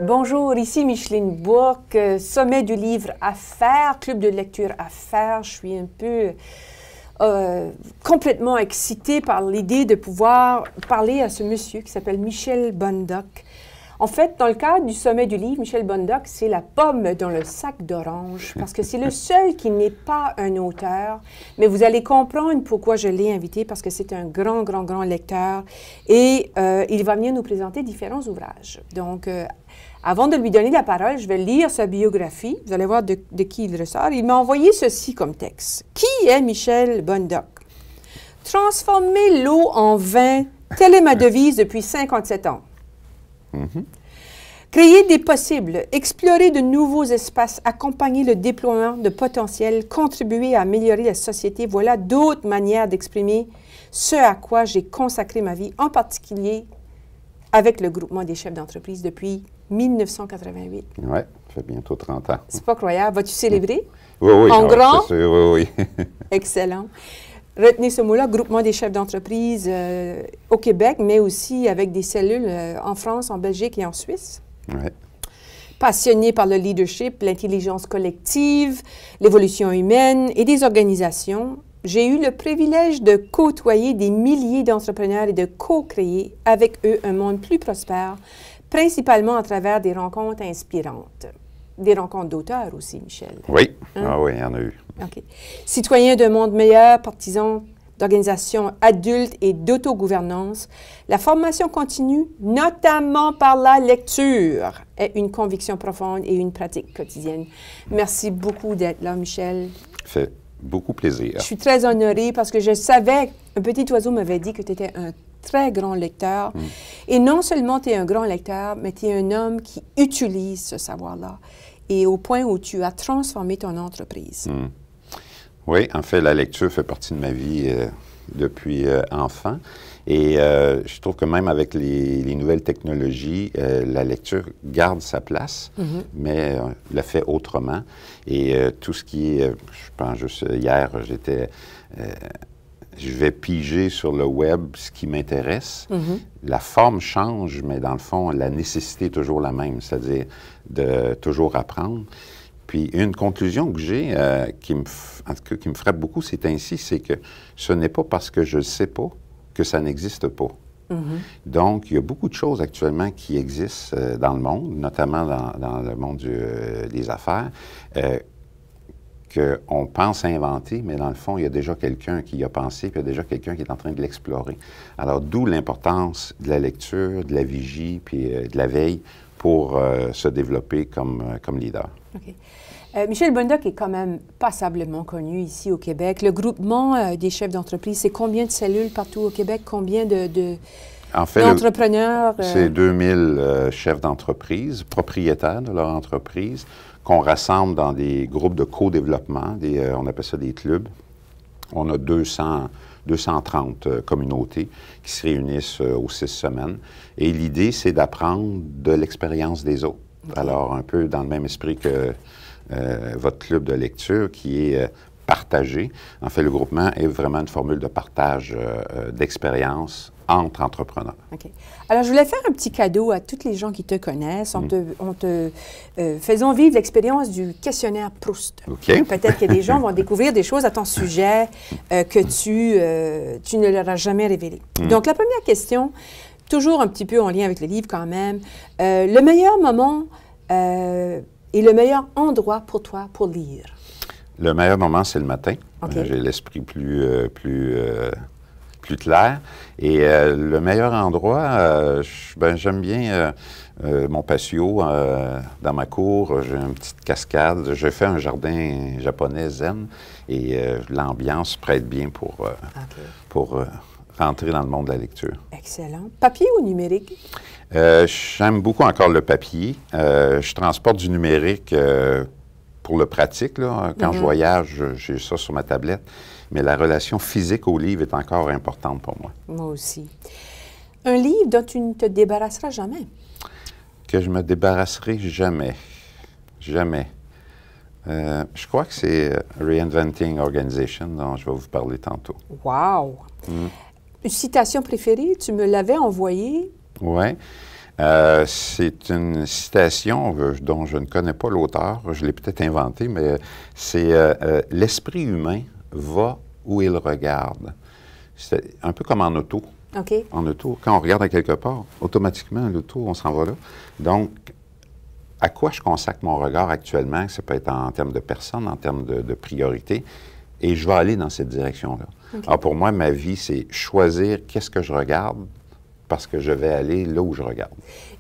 Bonjour, ici Micheline Bourque, sommet du livre à faire, club de lecture à faire. Je suis un peu complètement excitée par l'idée de pouvoir parler à ce monsieur qui s'appelle Michel Bondoc. En fait, dans le cadre du sommet du livre, Michel Bondoc, c'est la pomme dans le sac d'orange, parce que c'est le seul qui n'est pas un auteur. Mais vous allez comprendre pourquoi je l'ai invité, parce que c'est un grand lecteur. Et il va venir nous présenter différents ouvrages. Donc, avant de lui donner la parole, je vais lire sa biographie. Vous allez voir de qui il ressort. Il m'a envoyé ceci comme texte. Qui est Michel Bondoc? Transformer l'eau en vin, telle est ma devise depuis 57 ans. Créer des possibles, explorer de nouveaux espaces, accompagner le déploiement de potentiel, contribuer à améliorer la société, voilà d'autres manières d'exprimer ce à quoi j'ai consacré ma vie, en particulier avec le groupement des chefs d'entreprise depuis 1988. Oui, ça fait bientôt 30 ans. C'est pas croyable. Vas-tu célébrer? Oui. En grand? C'est sûr, oui. Excellent. Retenez ce mot-là, groupement des chefs d'entreprise au Québec, mais aussi avec des cellules en France, en Belgique et en Suisse. Oui. Passionné par le leadership, l'intelligence collective, l'évolution humaine et des organisations, j'ai eu le privilège de côtoyer des milliers d'entrepreneurs et de co-créer avec eux un monde plus prospère, principalement à travers des rencontres inspirantes. Des rencontres d'auteurs aussi, Michel. Oui, Hein? oui, il y en a eu. OK. Citoyen d'un monde meilleur, partisan d'organisations adultes et d'autogouvernance, la formation continue, notamment par la lecture, est une conviction profonde et une pratique quotidienne. Merci beaucoup d'être là, Michel. Ça fait beaucoup plaisir. Je suis très honorée parce que je savais, un petit oiseau m'avait dit que tu étais un très grand lecteur. Et non seulement tu es un grand lecteur, mais tu es un homme qui utilise ce savoir-là. Et au point où tu as transformé ton entreprise. Oui, en fait, la lecture fait partie de ma vie depuis enfant. Et je trouve que même avec les nouvelles technologies, la lecture garde sa place, mais la fait autrement. Et tout ce qui est, je pense juste hier, je vais piger sur le web ce qui m'intéresse. La forme change, mais dans le fond, la nécessité est toujours la même, c'est-à-dire de toujours apprendre. Puis une conclusion que j'ai, qui me frappe beaucoup, c'est ainsi, c'est que ce n'est pas parce que je ne sais pas que ça n'existe pas. Donc, il y a beaucoup de choses actuellement qui existent dans le monde, notamment dans le monde des affaires, qu'on pense inventer, mais dans le fond, il y a déjà quelqu'un qui y a pensé, puis il y a déjà quelqu'un qui est en train de l'explorer. Alors, d'où l'importance de la lecture, de la vigie, puis de la veille pour se développer comme leader. OK. Michel Bondoc est quand même passablement connu ici au Québec. Le groupement des chefs d'entreprise, c'est combien de cellules partout au Québec? Combien d'entrepreneurs? C'est 2000 chefs d'entreprise, propriétaires de leur entreprise, qu'on rassemble dans des groupes de co-développement, on appelle ça des clubs. On a 230 communautés qui se réunissent aux 6 semaines. Et l'idée, c'est d'apprendre de l'expérience des autres. Okay. Alors, un peu dans le même esprit que votre club de lecture qui est partagé. En fait, le groupement est vraiment une formule de partage d'expérience entre entrepreneurs. OK. Alors, je voulais faire un petit cadeau à toutes les gens qui te connaissent. Faisons vivre l'expérience du questionnaire Proust. OK. Peut-être que des gens vont découvrir des choses à ton sujet que tu ne leur as jamais révélées. Donc, la première question, toujours un petit peu en lien avec le livre quand même. Le meilleur moment et le meilleur endroit pour toi pour lire? Le meilleur moment, c'est le matin. Okay. J'ai l'esprit plus clair. Et le meilleur endroit, j'aime bien mon patio dans ma cour. J'ai une petite cascade. J'ai fait un jardin japonais zen et l'ambiance prête bien pour rentrer dans le monde de la lecture. Excellent. Papier ou numérique? J'aime beaucoup encore le papier. Je transporte du numérique pour le pratique. Là. Quand je voyage, j'ai ça sur ma tablette. Mais la relation physique au livre est encore importante pour moi. Moi aussi. Un livre dont tu ne te débarrasseras jamais? Que je me débarrasserai jamais. Jamais. Je crois que c'est Reinventing Organization dont je vais vous parler tantôt. Wow! Une citation préférée? Tu me l'avais envoyée? Oui. C'est une citation dont je ne connais pas l'auteur, je l'ai peut-être inventée, mais c'est l'esprit humain va où il regarde. C'est un peu comme en auto. OK. En auto, quand on regarde à quelque part, automatiquement, l'auto, on s'en va là. Donc, à quoi je consacre mon regard actuellement? Ça peut être en termes de personnes, en termes de priorité, et je vais aller dans cette direction-là. Okay. Alors, pour moi, ma vie, c'est choisir qu'est-ce que je regarde, parce que je vais aller là où je regarde.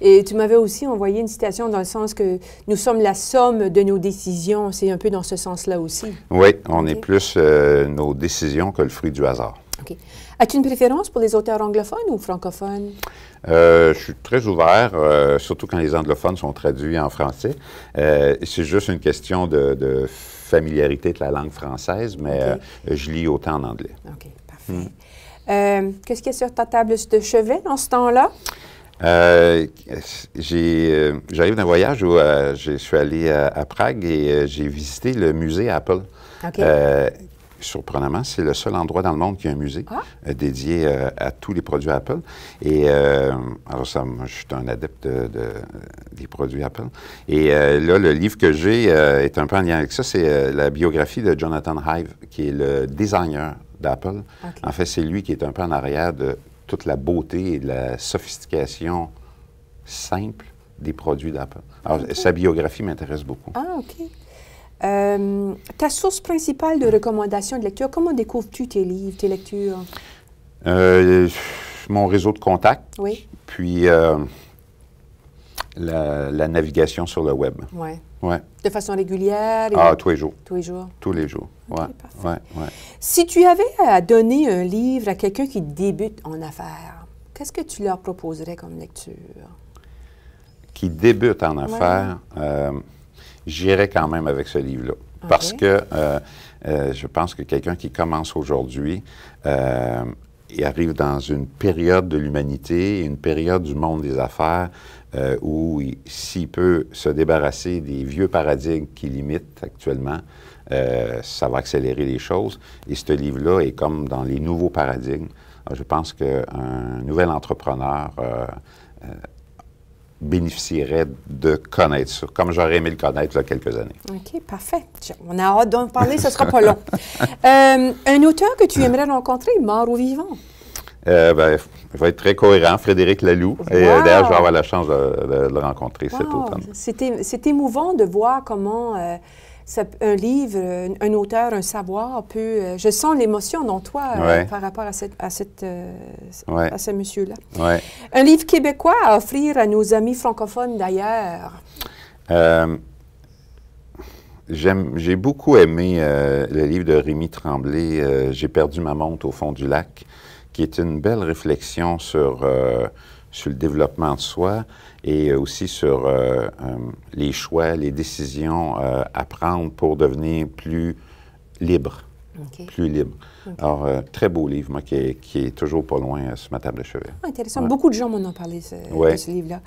Et tu m'avais aussi envoyé une citation dans le sens que nous sommes la somme de nos décisions. C'est un peu dans ce sens-là aussi. Oui, on est plus nos décisions que le fruit du hasard. OK. As-tu une préférence pour les auteurs anglophones ou francophones? Je suis très ouvert, surtout quand les anglophones sont traduits en français. C'est juste une question de familiarité de la langue française, mais je lis autant en anglais. OK, parfait. Qu'est-ce qu'il y a sur ta table de chevet en ce temps-là? J'arrive d'un voyage où je suis allé à Prague et j'ai visité le musée Apple. OK. Surprenamment, c'est le seul endroit dans le monde qui a un musée dédié à tous les produits Apple. Et alors ça, moi, je suis un adepte des produits Apple. Et là, le livre que j'ai est un peu en lien avec ça. C'est la biographie de Jonathan Ive, qui est le designer d'Apple. Okay. En fait, c'est lui qui est un peu en arrière de toute la beauté et de la sophistication simple des produits d'Apple. Alors, sa biographie m'intéresse beaucoup. Ah, OK. Ta source principale de recommandation de lecture, comment découvres-tu tes livres, tes lectures? Mon réseau de contacts. Oui. Puis la navigation sur le web. Oui. Ouais. De façon régulière? Ah, tous les jours. Tous les jours? Tous les jours, OK, ouais. parfait. Ouais. Si tu avais à donner un livre à quelqu'un qui débute en affaires, qu'est-ce que tu leur proposerais comme lecture? Qui débute en affaires, j'irais quand même avec ce livre-là. Okay. Parce que je pense que quelqu'un qui commence aujourd'hui, il arrive dans une période de l'humanité, une période du monde des affaires, où s'il peut se débarrasser des vieux paradigmes qui limitent actuellement, ça va accélérer les choses. Et ce livre-là est comme dans les nouveaux paradigmes. Alors, je pense qu'un nouvel entrepreneur bénéficierait de connaître ça, comme j'aurais aimé le connaître il y a quelques années. OK, parfait. On a hâte d'en parler, ce ne sera pas long. Un auteur que tu aimerais rencontrer, mort ou vivant? Il va être très cohérent, Frédéric Laloux. Wow. Et d'ailleurs, je vais avoir la chance de le rencontrer cet automne. C'est émouvant de voir comment un livre, un auteur, un savoir peut... je sens l'émotion dans toi par rapport à ce monsieur-là. Ouais. Un livre québécois à offrir à nos amis francophones d'ailleurs? J'ai beaucoup aimé le livre de Rémi Tremblay, J'ai perdu ma montre au fond du lac, qui est une belle réflexion sur le développement de soi et aussi sur les choix, les décisions à prendre pour devenir plus libre. Okay. Plus libre. Okay. Alors, très beau livre, moi, qui est toujours pas loin sur ma table de chevet. Intéressant. Beaucoup de gens m'en ont parlé de ce livre-là.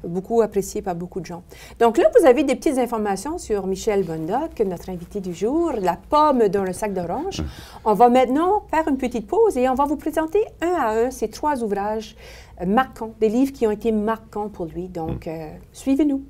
Beaucoup apprécié par beaucoup de gens. Donc là, vous avez des petites informations sur Michel Bondoc, notre invité du jour, La pomme dans le sac d'orange. On va maintenant faire une petite pause et on va vous présenter un à un ces 3 ouvrages marquants, des livres qui ont été marquants pour lui. Donc, suivez-nous.